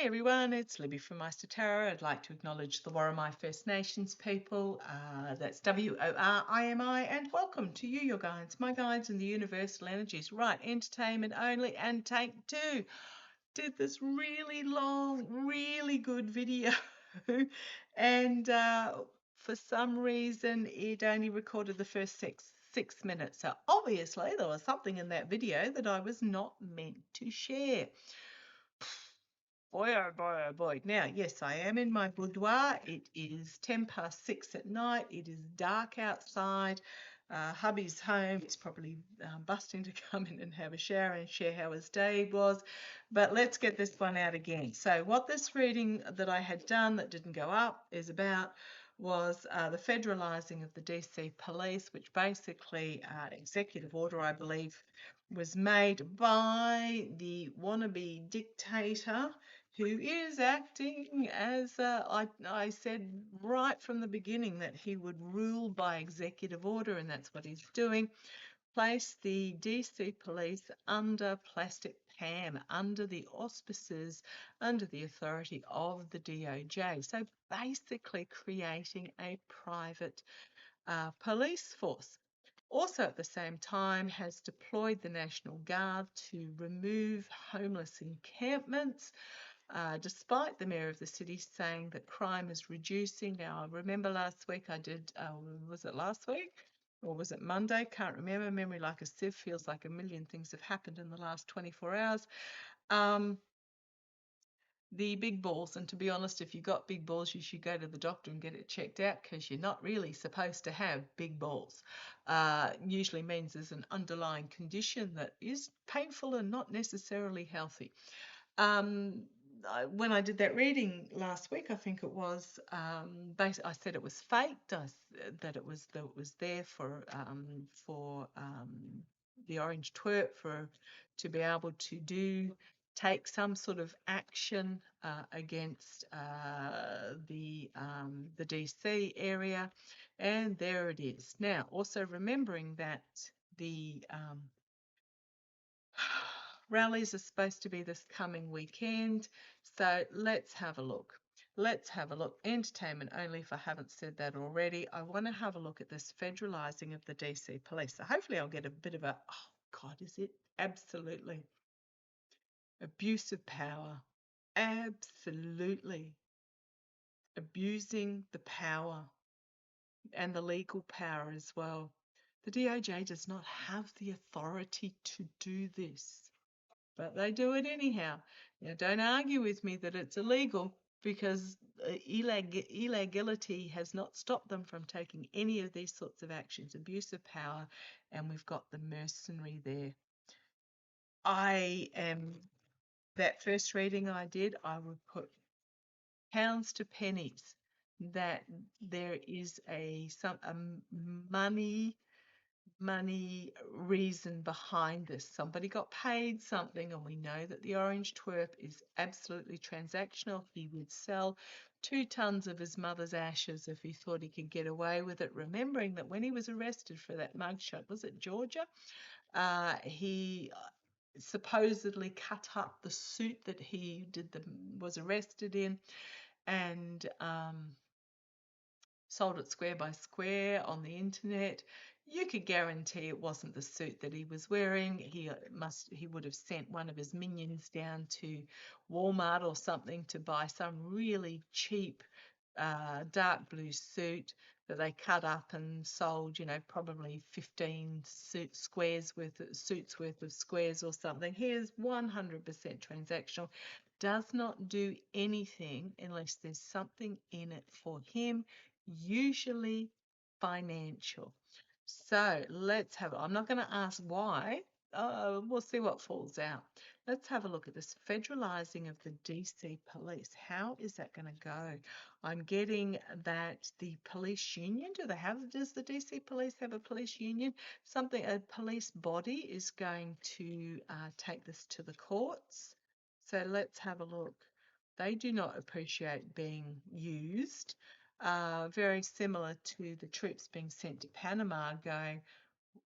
Everyone, it's Libby from maighstirtarot. I'd like to acknowledge the Worimi First Nations people, that's WORIMI, and welcome to you, your guides, my guides in the universal energies. Right, entertainment only, and take two. Did this really long, really good video, and for some reason it only recorded the first six minutes. So obviously there was something in that video that I was not meant to share. Boy, oh boy, oh boy. Now, yes, I am in my boudoir. It is 6:10 at night. It is dark outside. Hubby's home. He's probably busting to come in and have a shower and share how his day was. But let's get this one out again. So what this reading that I had done that didn't go up is about was the federalising of the DC police, which basically executive order, I believe, was made by the wannabe dictator who is acting as I said right from the beginning that he would rule by executive order, and that's what he's doing. Place the DC police under Plastic Pam, under the auspices, under the authority of the DOJ. So basically creating a private police force. Also at the same time has deployed the National Guard to remove homeless encampments, despite the mayor of the city saying that crime is reducing. Now, I remember last week I did, was it last week? Or was it Monday? Can't remember. Memory like a sieve. Feels like a million things have happened in the last 24 hours. The big balls, and to be honest, if you've got big balls, you should go to the doctor and get it checked out, because you're not really supposed to have big balls. Usually means there's an underlying condition that is painful and not necessarily healthy. When I did that reading last week, I think it was, basically I said it was faked. That it was there for the orange twerp to be able to take some sort of action against the DC area, and there it is. Now, also remembering that the rallies are supposed to be this coming weekend, so let's have a look. Let's have a look. Entertainment only, if I haven't said that already. I want to have a look at this federalising of the DC police. So hopefully I'll get a bit of a, oh God, is it? Absolutely. Abuse of power. Absolutely. Abusing the power and the legal power as well. The DOJ does not have the authority to do this, but they do it anyhow. Now, don't argue with me that it's illegal, because illegality has not stopped them from taking any of these sorts of actions. Abuse of power, and we've got the mercenary there. That first reading I did, I would put pounds to pennies that there is a money reason behind this. Somebody got paid something, and we know that the orange twerp is absolutely transactional. He would sell 2 tons of his mother's ashes if he thought he could get away with it, remembering that when he was arrested for that mugshot, was it Georgia? He supposedly cut up the suit that he was arrested in, and sold it square by square on the internet. You could guarantee it wasn't the suit that he was wearing. He would have sent one of his minions down to Walmart or something to buy some really cheap dark blue suit that they cut up and sold, probably 15 suits worth of squares or something. He is 100% transactional, does not do anything unless there's something in it for him, usually financial. So let's I'm not going to ask why. We'll see what falls out. Let's have a look at this federalising of the DC police. How is that going to go? I'm getting that the police union, does the DC police have a police union? A police body is going to take this to the courts. So let's have a look. They do not appreciate being used. Very similar to the troops being sent to Panama, going,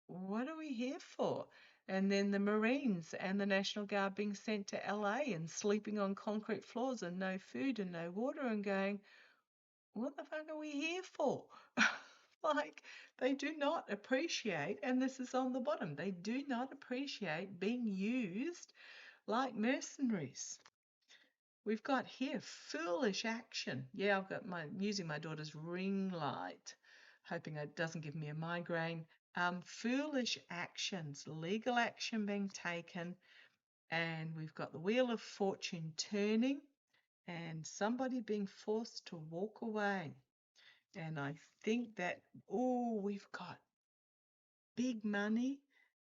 what are we here for? And then the Marines and the National Guard being sent to LA and sleeping on concrete floors and no food and no water and going, what the fuck are we here for? Like, they do not appreciate, and this is on the bottom, they do not appreciate being used like mercenaries. We've got here foolish action. Yeah, I've got using my daughter's ring light, hoping it doesn't give me a migraine. Foolish actions, legal action being taken, and we've got the Wheel of Fortune turning and somebody being forced to walk away. And I think that, oh, we've got big money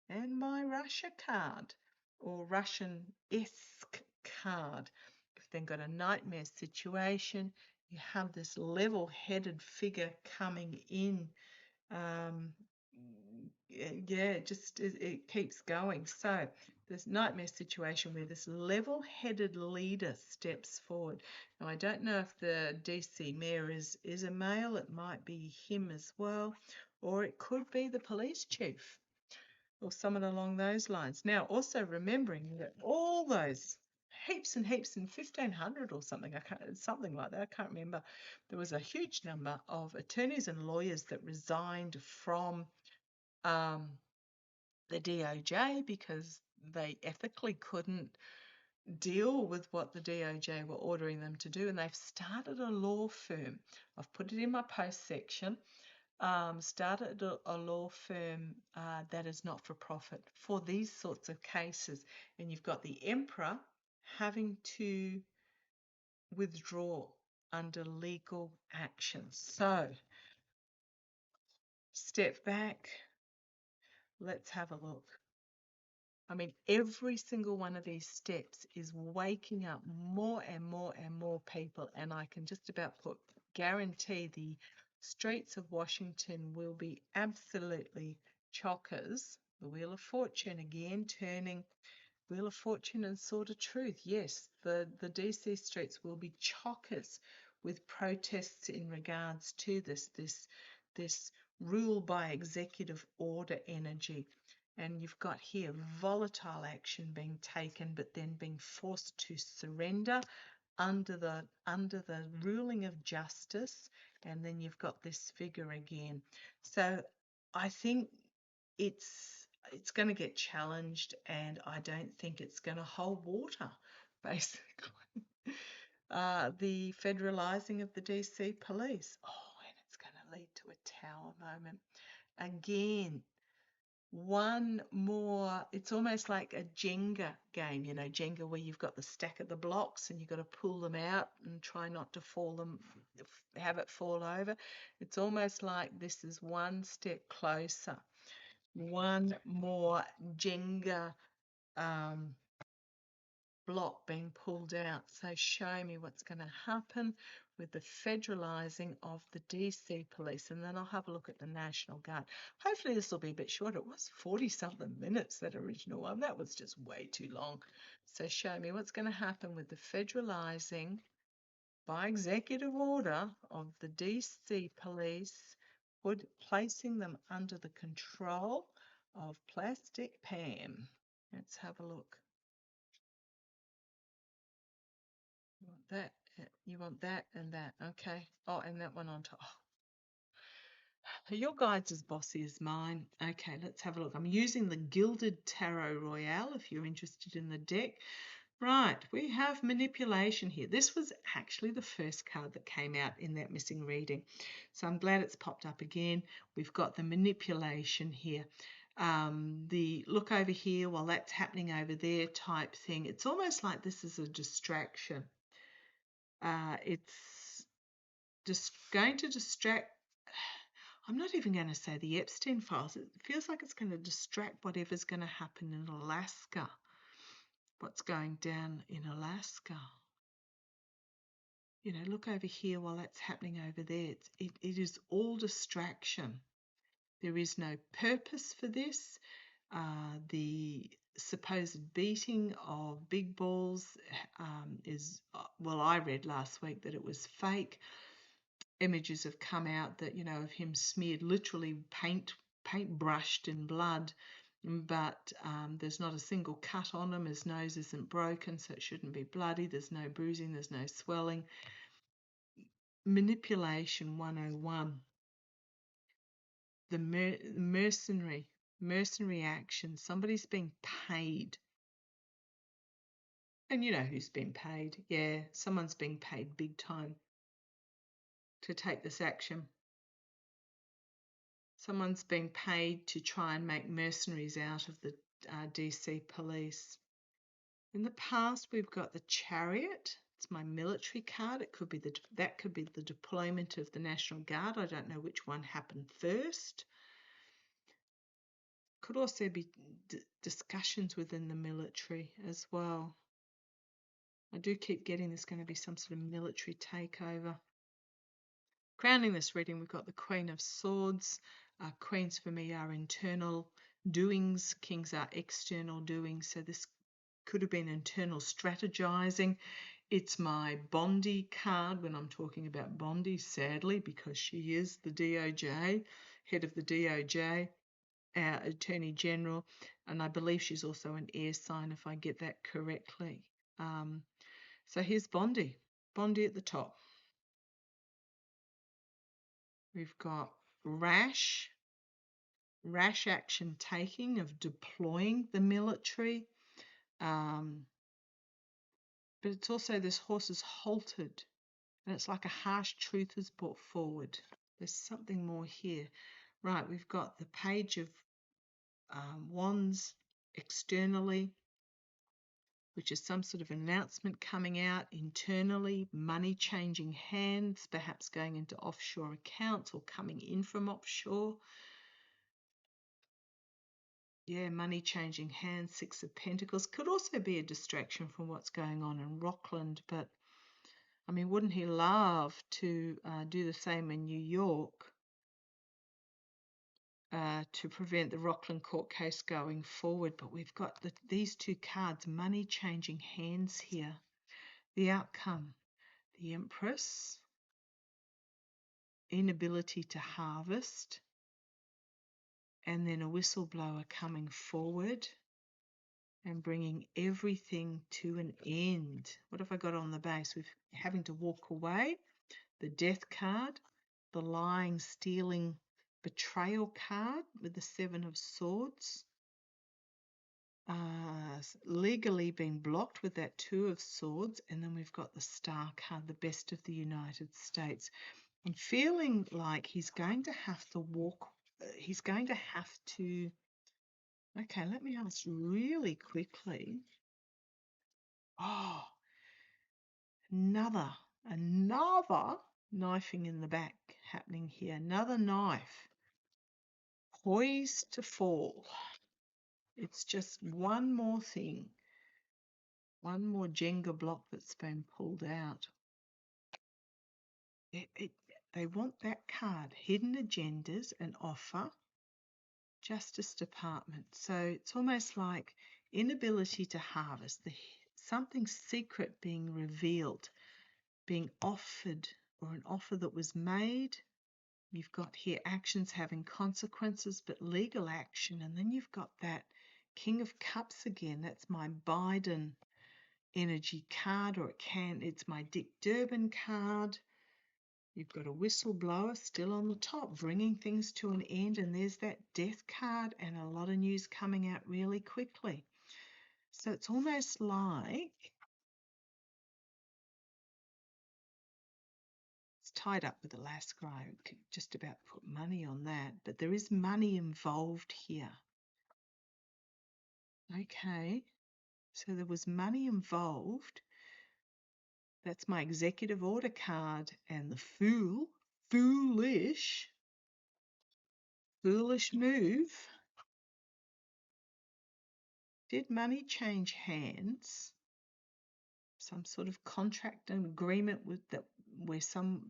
and my Russia card or Russian-esque card. You've then got a nightmare situation. You have this level-headed figure coming in. Yeah, just it keeps going. So this nightmare situation where this level-headed leader steps forward. Now, I don't know if the DC mayor is a male. It might be him as well, or it could be the police chief or someone along those lines. Now, also remembering that all those heaps and heaps in 1500 or something, something like that, I can't remember, there was a huge number of attorneys and lawyers that resigned from the DOJ because they ethically couldn't deal with what the DOJ were ordering them to do, and they've started a law firm. I've put it in my post section. Started a law firm that is not for profit for these sorts of cases, and you've got the emperor having to withdraw under legal action. So step back, let's have a look. I mean, every single one of these steps is waking up more and more and more people, and I can just about guarantee the streets of Washington will be absolutely chockers. The Wheel of Fortune again turning. Wheel of Fortune and Sword of Truth. Yes, the DC streets will be chockers with protests in regards to this rule by executive order energy. And you've got here volatile action being taken, but then being forced to surrender under the ruling of justice. And then you've got this figure again. So I think it's going to get challenged, and I don't think it's going to hold water, basically. The federalising of the DC police. Oh, and it's going to lead to a tower moment. Again, one more, it's almost like a Jenga game, you know, Jenga where you've got the stack of the blocks and you've got to pull them out and try not to have it fall over. It's almost like this is one step closer. One more Jenga block being pulled out. So show me what's going to happen with the federalising of the DC police, and then I'll have a look at the National Guard. Hopefully this will be a bit short. It was 40-something minutes, that original one. That was just way too long. So show me what's going to happen with the federalising by executive order of the DC police, placing them under the control of Plastic Pam. Let's have a look. You want that, you want that and that. Okay. Oh, and that one on top. Oh. Your guide's as bossy as mine. Okay, let's have a look. I'm using the Gilded Tarot Royale if you're interested in the deck. Right, we have manipulation here. This was actually the first card that came out in that missing reading. So I'm glad it's popped up again. We've got the manipulation here. The look over here while that's happening over there type thing. It's almost like this is a distraction. It's just going to distract. I'm not even going to say the Epstein files. It feels like it's going to distract whatever's going to happen in Alaska. What's going down in Alaska. You know, look over here while that's happening over there. It is all distraction. There is no purpose for this. The supposed beating of big balls is, well, I read last week that it was fake. Images have come out that, you know, of him smeared, literally paint brushed in blood but there's not a single cut on him. His nose isn't broken, so it shouldn't be bloody. There's no bruising, there's no swelling. Manipulation 101. The mercenary action. Somebody's being paid. And you know who's been paid. Yeah, someone's being paid big time to take this action. Someone's being paid to try and make mercenaries out of the DC police. In the past, we've got the Chariot. It's my military card. It could be that could be the deployment of the National Guard. I don't know which one happened first. Could also be discussions within the military as well. I do keep getting there's going to be some sort of military takeover. Crowning this reading, we've got the Queen of Swords. Queens for me are internal doings. Kings are external doings. So this could have been internal strategizing. It's my Bondi card when I'm talking about Bondi, sadly, because she is the DOJ, head of the DOJ, our Attorney General, and I believe she's also an air sign if I get that correctly. So here's Bondi at the top. We've got rash action taking of deploying the military. But it's also this horse is halted, and it's like a harsh truth is brought forward. There's something more here. Right, we've got the Page of Wands externally, which is some sort of announcement coming out internally, money changing hands, perhaps going into offshore accounts or coming in from offshore. Yeah, money changing hands, Six of Pentacles. Could also be a distraction from what's going on in Rockland, but I mean, wouldn't he love to do the same in New York to prevent the Rockland court case going forward? But we've got these two cards, money changing hands here. The outcome, the Empress, inability to harvest, and then a whistleblower coming forward and bringing everything to an end. What have I got on the base? We're having to walk away. The Death card, the lying, stealing, betrayal card with the Seven of Swords. Legally being blocked with that Two of Swords. And then we've got the Star card, the Best of the United States. I'm feeling like he's going to have to walk. He's going to have to. Okay, let me ask really quickly. Oh, another knifing in the back happening here. Another knife poised to fall. It's just one more thing. One more Jenga block that's been pulled out. They want that card. Hidden agendas, an offer. Justice Department. So it's almost like inability to harvest, something secret being revealed, being offered, or an offer that was made. You've got here actions having consequences, but legal action. And then you've got that King of Cups again. That's my Biden energy card, or it's my Dick Durbin card. You've got a whistleblower still on the top, bringing things to an end, and there's that Death card and a lot of news coming out really quickly. So it's almost like it's tied up with Alaska. I could just about put money on that, but there is money involved here. Okay, so there was money involved. That's my executive order card, and the foolish move. Did money change hands? Some sort of contract and agreement with that where some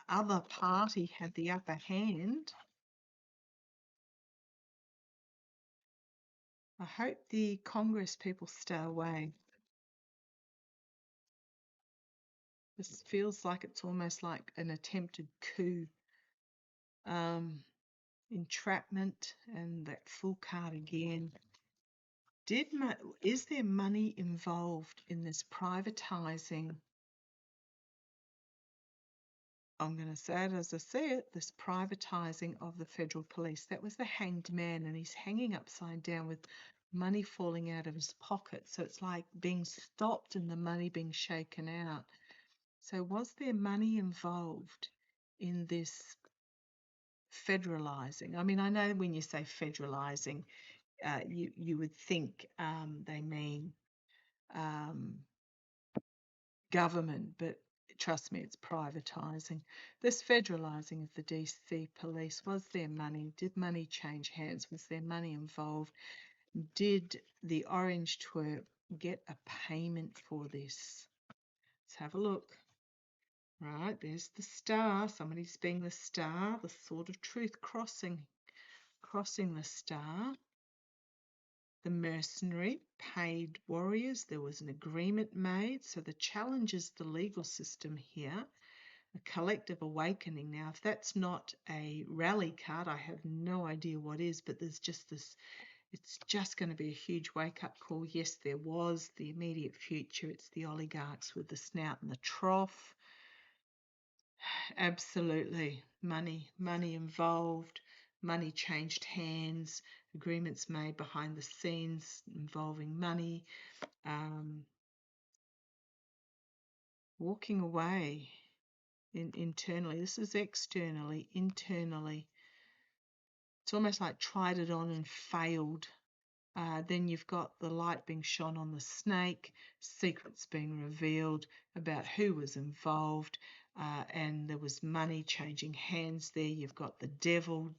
other party had the upper hand. I hope the Congress people stay away. This feels like it's almost like an attempted coup. entrapment, and that Fool card again. Is there money involved in this privatising? I'm going to say it as I say it, this privatising of the federal police. That was the Hanged Man, and he's hanging upside down with money falling out of his pocket. So it's like being stopped and the money being shaken out. So was there money involved in this federalising? I mean, I know when you say federalising, you would think they mean government, but trust me, it's privatising. This federalising of the DC police, was there money? Did money change hands? Was there money involved? Did the Orange Twerp get a payment for this? Let's have a look. Right, there's the star. Somebody's being the star, the sword of truth crossing the star. The mercenary, paid warriors, there was an agreement made. So the challenge is the legal system here, a collective awakening. Now, if that's not a rally card, I have no idea what is, but there's just this, it's just going to be a huge wake-up call. Yes, there was the immediate future. It's the oligarchs with the snout and the trough. Absolutely. Money involved. Money changed hands, agreements made behind the scenes involving money, walking away internally. This is externally, internally. It's almost like tried it on and failed. Then you've got the light being shone on the snake, secrets being revealed about who was involved, and there was money changing hands there. You've got the devil,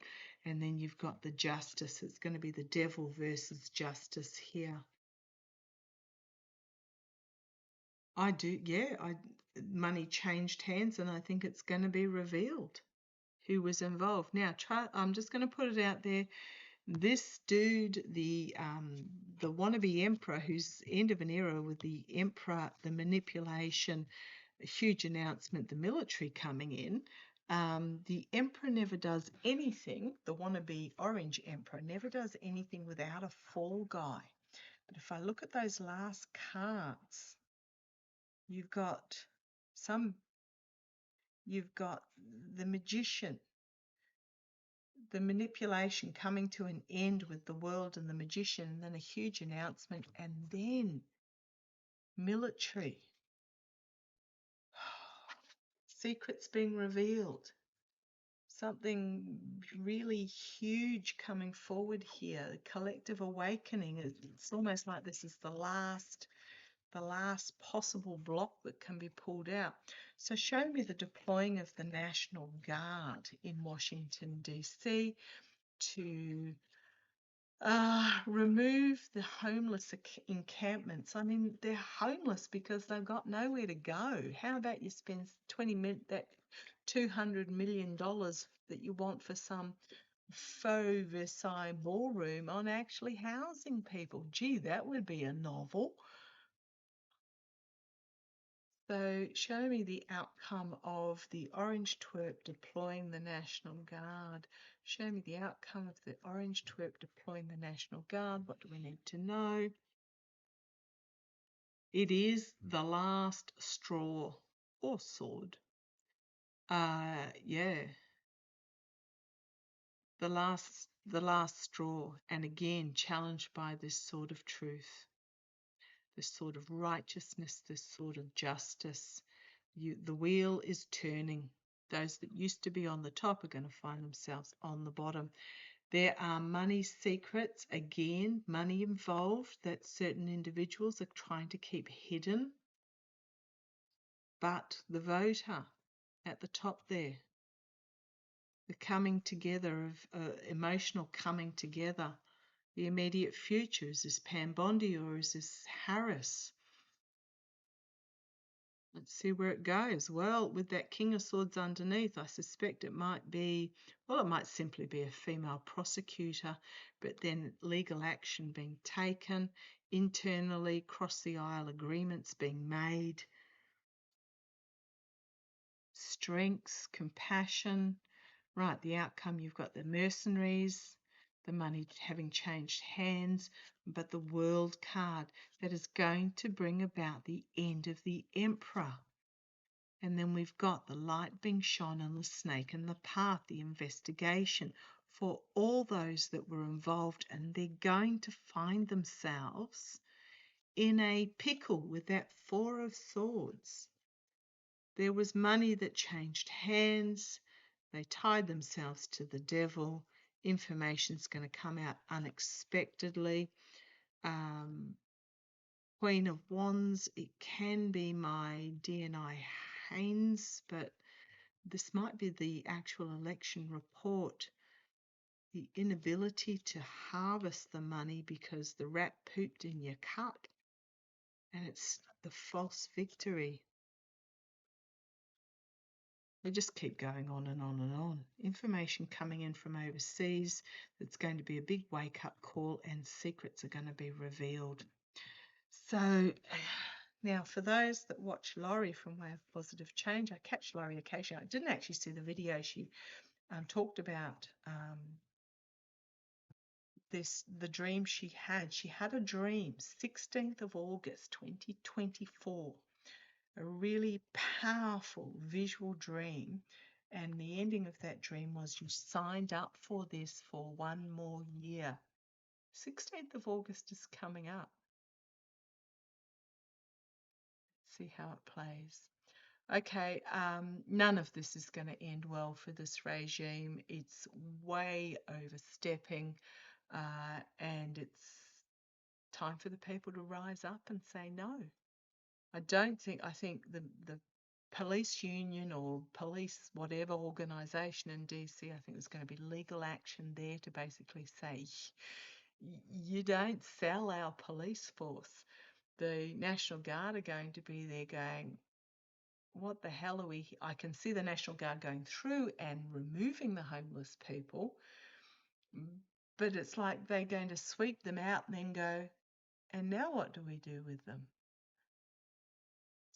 and then you've got the justice. It's going to be the devil versus justice here. I do, yeah. Money changed hands, and I think it's going to be revealed who was involved. Now, I'm just going to put it out there. This dude, the wannabe emperor, who's end of an era with the emperor, the manipulation, a huge announcement, the military coming in. The emperor never does anything. The wannabe orange emperor never does anything without a fall guy. But if I look at those last cards, you've got the magician, the manipulation coming to an end with the world and the magician, and then a huge announcement, and then military. Secrets being revealed. Something really huge coming forward here. The collective awakening. It's almost like this is the last possible block that can be pulled out. So show me the deploying of the National Guard in Washington, D.C. to remove the homeless encampments. I mean, they're homeless because they've got nowhere to go. How about you spend that $200 million that you want for some faux Versailles ballroom on actually housing people? Gee, that would be a novel. So show me the outcome of the Orange Twerp deploying the National Guard. Show me the outcome of the Orange Twerp deploying the National Guard. What do we need to know? It is the last straw or sword. Yeah. The last straw, and again challenged by this sort of truth, this sort of righteousness, this sort of justice. The wheel is turning. Those that used to be on the top are going to find themselves on the bottom. There are money secrets, again, money involved that certain individuals are trying to keep hidden. But the voter at the top there, the coming together of emotional coming together, the immediate future, is this Pam Bondi or is this Harris? Let's see where it goes. Well, with that King of Swords underneath, I suspect it might be, well, it might simply be a female prosecutor, but then legal action being taken, internally, cross the aisle agreements being made, strengths, compassion, Right, the outcome, you've got the mercenaries, the money having changed hands, but the world card that is going to bring about the end of the emperor. And then we've got the light being shone on the snake and the path, the investigation for all those that were involved, and they're going to find themselves in a pickle with that Four of Swords. There was money that changed hands. They tied themselves to the devil. Information's going to come out unexpectedly. Queen of Wands, it can be my DNI Haynes, but this might be the actual election report. The inability to harvest the money because the rat pooped in your cup. And it's the false victory. They just keep going on and on and on. Information coming in from overseas that's going to be a big wake-up call, and secrets are going to be revealed. So now for those that watch Laurie from Way of Positive Change, I catch Laurie occasionally. I didn't actually see the video. She talked about the dream she had. She had a dream, 16th of August 2024. A really powerful visual dream, and the ending of that dream was you signed up for this for one more year. 16th of August is coming up. See how it plays. Okay, none of this is going to end well for this regime. It's way overstepping, and it's time for the people to rise up and say no. I think the police union or police whatever organisation in DC, I think there's going to be legal action there to basically say, you don't sell our police force. The National Guard are going to be there going, what the hell are we? I can see the National Guard going through and removing the homeless people, but it's like they're going to sweep them out and then go, and now what do we do with them?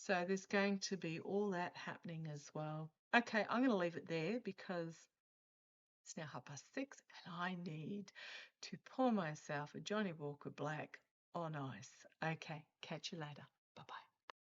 So there's going to be all that happening as well. Okay, I'm going to leave it there because it's now 6:30 and I need to pour myself a Johnny Walker Black on ice. Okay, catch you later. Bye-bye.